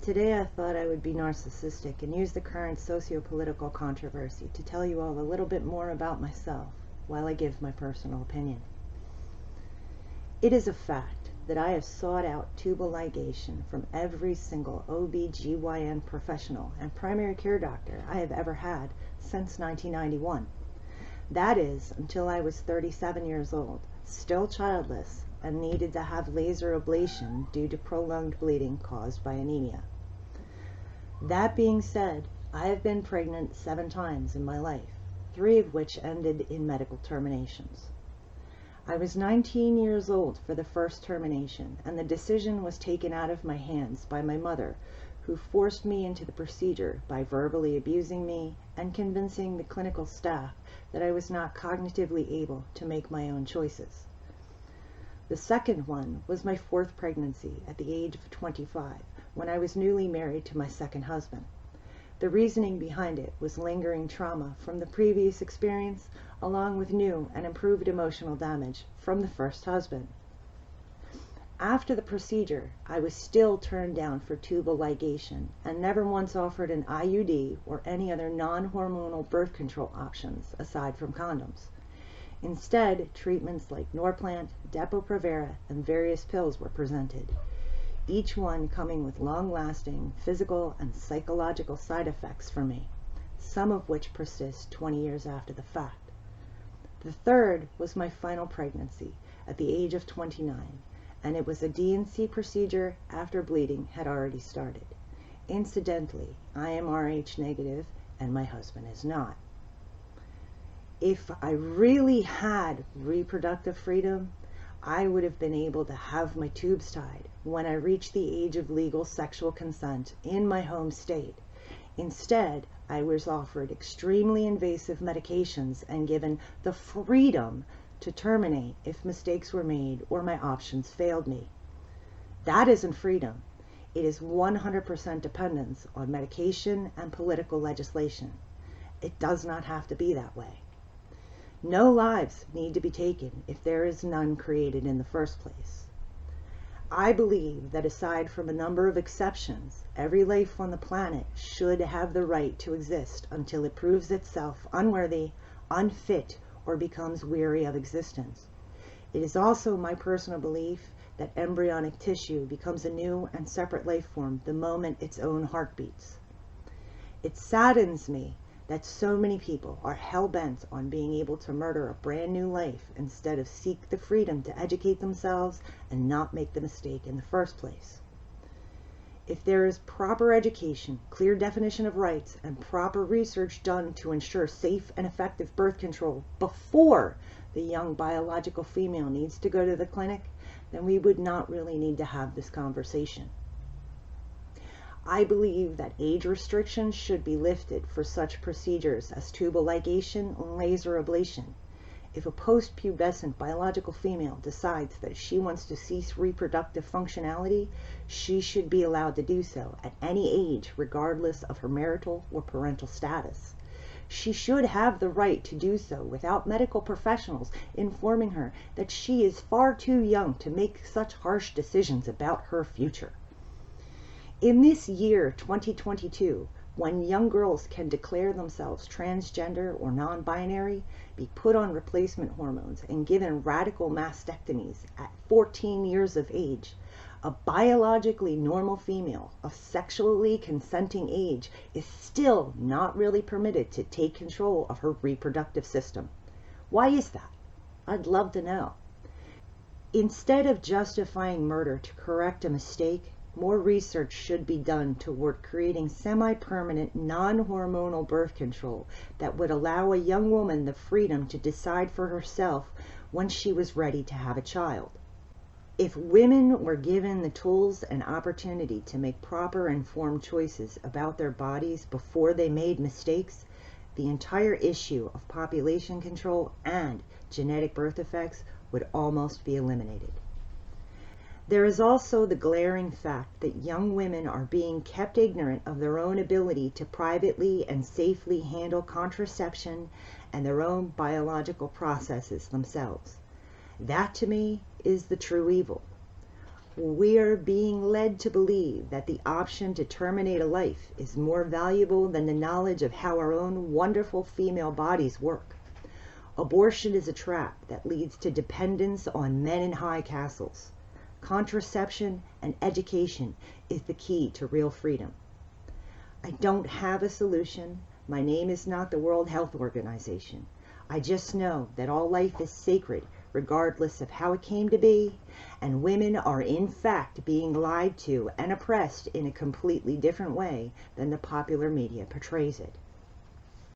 Today I thought I would be narcissistic and use the current socio-political controversy to tell you all a little bit more about myself while I give my personal opinion. It is a fact that I have sought out tubal ligation from every single OB/GYN professional and primary care doctor I have ever had since 1991. That is, until I was 37 years old, still childless, and needed to have laser ablation due to prolonged bleeding caused by anemia. That being said, I have been pregnant 7 times in my life, 3 of which ended in medical terminations. I was 19 years old for the first termination, and the decision was taken out of my hands by my mother, who forced me into the procedure by verbally abusing me and convincing the clinical staff that I was not cognitively able to make my own choices. The second one was my 4th pregnancy at the age of 25, when I was newly married to my second husband. The reasoning behind it was lingering trauma from the previous experience, along with new and improved emotional damage from the first husband. After the procedure, I was still turned down for tubal ligation and never once offered an IUD or any other non-hormonal birth control options aside from condoms. Instead, treatments like Norplant, Depo-Provera, and various pills were presented, each one coming with long-lasting physical and psychological side effects for me, some of which persist 20 years after the fact. The third was my final pregnancy at the age of 29, and it was a D&C procedure after bleeding had already started. Incidentally, I am Rh negative and my husband is not. If I really had reproductive freedom, I would have been able to have my tubes tied when I reached the age of legal sexual consent in my home state. Instead, I was offered extremely invasive medications and given the freedom to terminate if mistakes were made or my options failed me. That isn't freedom. It is 100% dependence on medication and political legislation. It does not have to be that way. No lives need to be taken if there is none created in the first place. I believe that aside from a number of exceptions, every life on the planet should have the right to exist until it proves itself unworthy, unfit, or becomes weary of existence. It is also my personal belief that embryonic tissue becomes a new and separate life form the moment its own heart beats. It saddens me that so many people are hell-bent on being able to murder a brand new life instead of seek the freedom to educate themselves and not make the mistake in the first place. If there is proper education, clear definition of rights, and proper research done to ensure safe and effective birth control before the young biological female needs to go to the clinic, then we would not really need to have this conversation. I believe that age restrictions should be lifted for such procedures as tubal ligation and laser ablation. If a post-pubescent biological female decides that she wants to cease reproductive functionality, she should be allowed to do so at any age, regardless of her marital or parental status. She should have the right to do so without medical professionals informing her that she is far too young to make such harsh decisions about her future. In this year, 2022, when young girls can declare themselves transgender or non-binary, be put on replacement hormones, and given radical mastectomies at 14 years of age, a biologically normal female of sexually consenting age is still not really permitted to take control of her reproductive system. Why is that? I'd love to know. Instead of justifying murder to correct a mistake, more research should be done toward creating semi-permanent, non-hormonal birth control that would allow a young woman the freedom to decide for herself when she was ready to have a child. If women were given the tools and opportunity to make proper informed choices about their bodies before they made mistakes, the entire issue of population control and genetic birth effects would almost be eliminated. There is also the glaring fact that young women are being kept ignorant of their own ability to privately and safely handle contraception and their own biological processes themselves. That, to me, is the true evil. We are being led to believe that the option to terminate a life is more valuable than the knowledge of how our own wonderful female bodies work. Abortion is a trap that leads to dependence on men in high castles. Contraception and education is the key to real freedom. I don't have a solution. My name is not the World Health Organization. I just know that all life is sacred, regardless of how it came to be, and women are in fact being lied to and oppressed in a completely different way than the popular media portrays it.